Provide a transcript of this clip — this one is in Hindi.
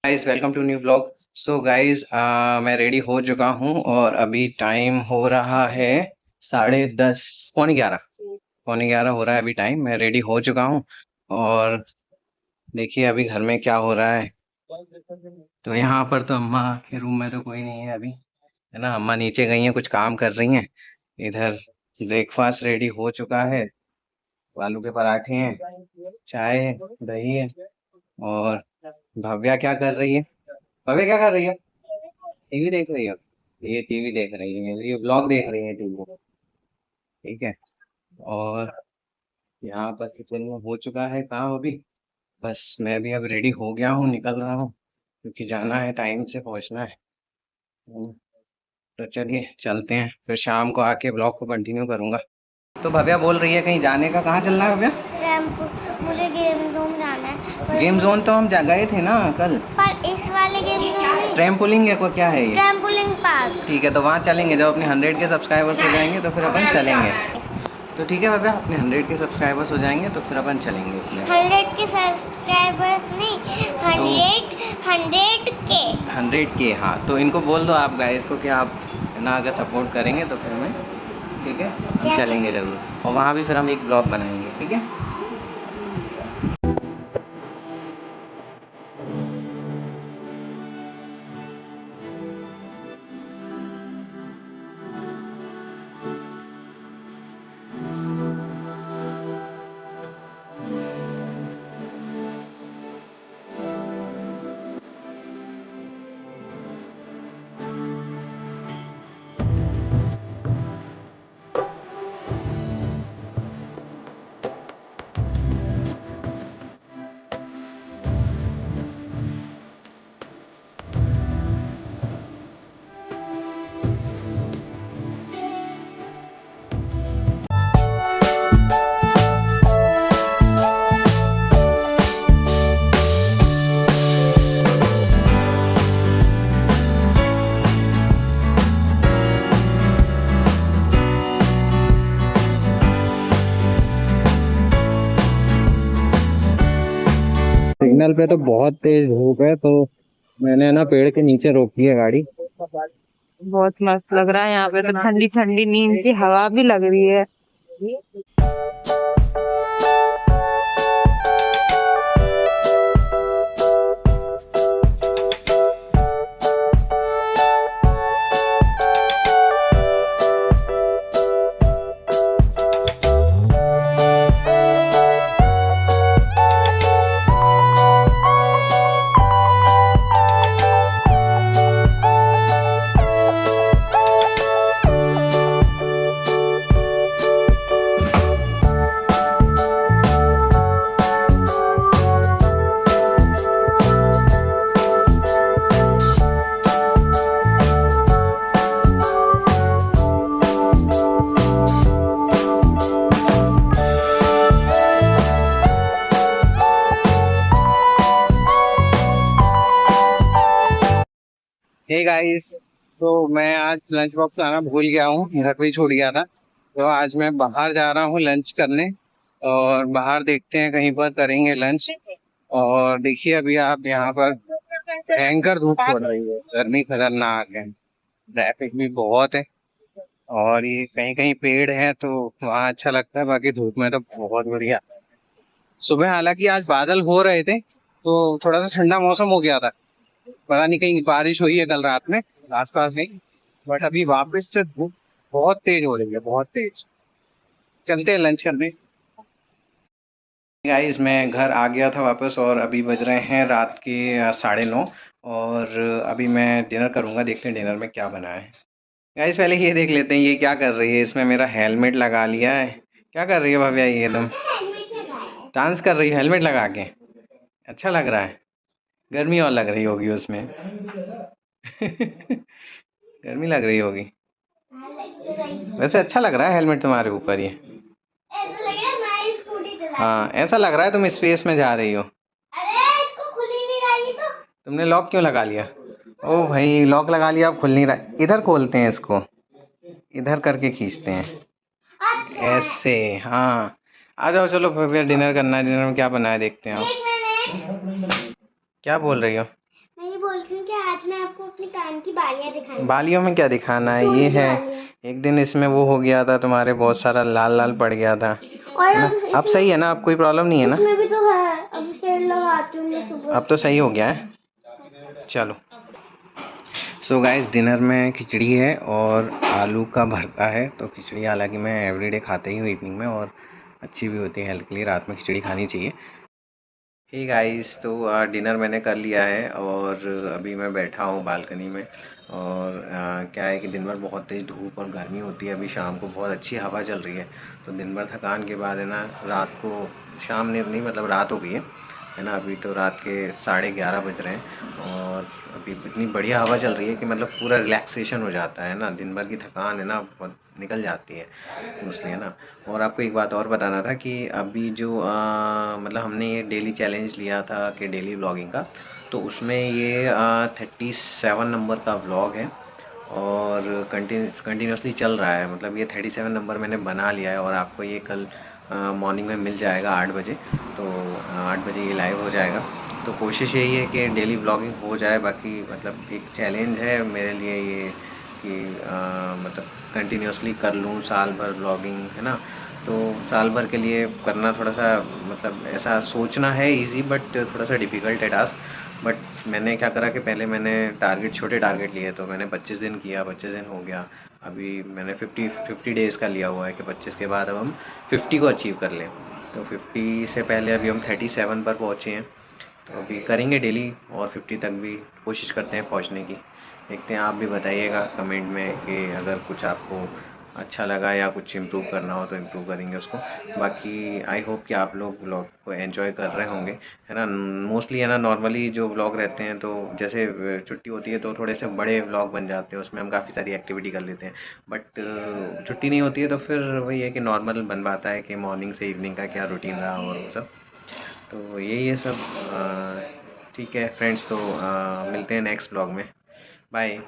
Guys welcome to new blog. So guys मैं रेडी हो चुका हूँ और अभी टाइम हो रहा है 10:30 पौने ग्यारह हो रहा है अभी टाइम। मैं रेडी हो चुका हूँ और देखिए अभी घर में क्या हो रहा है। तो यहाँ पर तो अम्मा के रूम में तो कोई नहीं है अभी, है ना। अम्मा नीचे गई हैं, कुछ काम कर रही हैं। इधर ब्रेकफास्ट रेडी हो चुका है। आलू के पराठे हैं, चाय है, दही है। और भव्या क्या कर रही है? भव्या क्या कर रही है? टीवी देख रही हो? ये टीवी देख रही है, ये ब्लॉग देख रही है टीवी। ठीक है। और यहाँ पर किचन में हो चुका है काम अभी। बस मैं भी अब रेडी हो गया हूँ, निकल रहा हूँ क्योंकि जाना है, टाइम से पहुँचना है। हम्म, तो चलिए चलते हैं, फिर शाम को आके ब्लॉग को कंटिन्यू करूँगा। तो भव्या बोल रही है कहीं जाने का, कहाँ चलना है भव्या? मुझे गेम जोन जाना है गेम जोन तो हम गए थे ना कल। पर इस वाले गेम जोन ट्रैम्पोलिंग है, को क्या है ये? Trampoline park. ठीक है, तो वहाँ चलेंगे जब अपने 100 के सब्सक्राइबर्स हो जाएंगे तो फिर अपन चलेंगे। तो ठीक है भव्या, अपने 100 के सब्सक्राइबर्स हो जाएंगे तो फिर अपन चलेंगे इसमें। 100 के सब्सक्राइबर्स नहीं, 100 के। हाँ, तो इनको बोल दो आप गाइस को कि आप ना अगर सपोर्ट करेंगे तो फिर मैं, ठीक है, हम चलेंगे ज़रूर। और वहाँ भी फिर हम एक ब्लॉग बनाएंगे, ठीक है। सिग्नल पे तो बहुत तेज धूप है, तो मैंने ना पेड़ के नीचे रोकी है गाड़ी। बहुत मस्त लग रहा है यहाँ पे, तो ठंडी ठंडी नींद की हवा भी लग रही है। हे गाइस, तो मैं आज लंच बॉक्स लाना भूल गया हूँ, घर पे ही छोड़ गया था। तो आज मैं बाहर जा रहा हूँ लंच करने, और बाहर देखते हैं कहीं पर करेंगे लंच। और देखिए अभी आप यहाँ पर भयंकर धूप पड़ रही है, गर्मी खतरनाक है, ट्रैफिक भी बहुत है। और ये कहीं कहीं पेड़ है तो वहाँ अच्छा लगता है, बाकी धूप में तो बहुत बढ़िया। सुबह हालांकि आज बादल हो रहे थे तो थोड़ा सा ठंडा मौसम हो गया था। पता नहीं कहीं बारिश हुई है कल रात में, आसपास नहीं। बट अभी वापस से धूप बहुत तेज हो रही है, बहुत तेज। चलते हैं लंच करने। गाइस मैं घर आ गया था वापस, और अभी बज रहे हैं रात के 9:30। और अभी मैं डिनर करूंगा, देखते हैं डिनर में क्या बना है। गाइस पहले ये देख लेते हैं ये क्या कर रही है, इसमें मेरा हेलमेट लगा लिया है। क्या कर रही है भव्या, ये एकदम डांस कर रही है हेलमेट लगा के। अच्छा लग रहा है, गर्मी और लग रही होगी उसमें। गर्मी लग रही होगी। वैसे अच्छा लग रहा है हेलमेट तुम्हारे ऊपर ये। हाँ, ऐसा लग रहा है तुम स्पेस में जा रही हो। अरे इसको खुल ही नहीं रही तो। तुमने लॉक क्यों लगा लिया? ओ भाई, लॉक लगा लिया, अब खुल नहीं रहा। इधर खोलते हैं इसको, इधर करके खींचते हैं ऐसे। हाँ, आ जाओ, चलो फिर डिनर करना है। डिनर में क्या बनाया देखते हैं आप। एक मिनट। क्या बोल रही हो? बोल रही हूँ कि आज मैं आपको अपनी कान की बालियाँ दिखाऊंगी। बालियों में क्या दिखाना है? ये है, एक दिन इसमें वो हो गया था तुम्हारे, बहुत सारा लाल लाल पड़ गया था, और है ना? अब सही है ना? अब कोई प्रॉब्लम नहीं है ना? इसमें भी तो है, अभी तेल लगाती हूँ मैं सुबह। अब तो सही हो गया है। चलो, सो गाइस, डिनर में खिचड़ी है और आलू का भरता है। तो खिचड़ी हालांकि मैं एवरीडे खाता ही हूँ इवनिंग में, और अच्छी भी होती है हेल्थ के लिए, रात में खिचड़ी खानी चाहिए। हे गाइस, तो डिनर मैंने कर लिया है और अभी मैं बैठा हूँ बालकनी में। और क्या है कि दिन भर बहुत तेज़ धूप और गर्मी होती है, अभी शाम को बहुत अच्छी हवा चल रही है। तो दिन भर थकान के बाद है ना, रात को, शाम ने नहीं मतलब रात हो गई है ना? अभी तो रात के 11:30 बज रहे हैं और अभी इतनी बढ़िया हवा चल रही है कि मतलब पूरा रिलैक्सेशन हो जाता है ना, दिन भर की थकान है ना बहुत निकल जाती है मोस्टली, है ना? और आपको एक बात और बताना था कि अभी जो मतलब हमने ये डेली चैलेंज लिया था कि डेली व्लॉगिंग का, तो उसमें ये 37 नंबर का व्लॉग है और कंटिन्यूसली चल रहा है। मतलब ये 37 नंबर मैंने बना लिया है और आपको ये कल मॉर्निंग में मिल जाएगा 8 बजे। तो 8 बजे ये लाइव हो जाएगा। तो कोशिश यही है कि डेली व्लॉगिंग हो जाए। बाकी मतलब एक चैलेंज है मेरे लिए ये कि मतलब कंटिन्यूसली कर लूँ साल भर व्लॉगिंग, है ना? तो साल भर के लिए करना थोड़ा सा मतलब ऐसा सोचना है ईज़ी, बट थोड़ा सा डिफ़िकल्ट है टास्क। बट मैंने क्या करा कि पहले मैंने छोटे टारगेट लिए। तो मैंने 25 दिन किया, 25 दिन हो गया। अभी मैंने 50 डेज़ का लिया हुआ है कि 25 के बाद अब हम 50 को अचीव कर लें। तो 50 से पहले अभी हम 37 पर पहुँचे हैं। तो अभी करेंगे डेली और 50 तक भी कोशिश करते हैं पहुंचने की। देखते हैं, आप भी बताइएगा कमेंट में कि अगर कुछ आपको अच्छा लगा या कुछ इम्प्रूव करना हो तो इम्प्रूव करेंगे उसको। बाकी आई होप कि आप लोग व्लॉग को एंजॉय कर रहे होंगे, है ना? मोस्टली है ना, नॉर्मली जो व्लॉग रहते हैं तो जैसे छुट्टी होती है तो थोड़े से बड़े व्लॉग बन जाते हैं, उसमें हम काफ़ी सारी एक्टिविटी कर लेते हैं। बट छुट्टी नहीं होती है तो फिर वही है कि नॉर्मल बन पाता है कि मॉर्निंग से इवनिंग का क्या रूटीन रहा और वो सब। तो यही है सब। ठीक है फ्रेंड्स, तो मिलते हैं नेक्स्ट ब्लॉग में। बाय।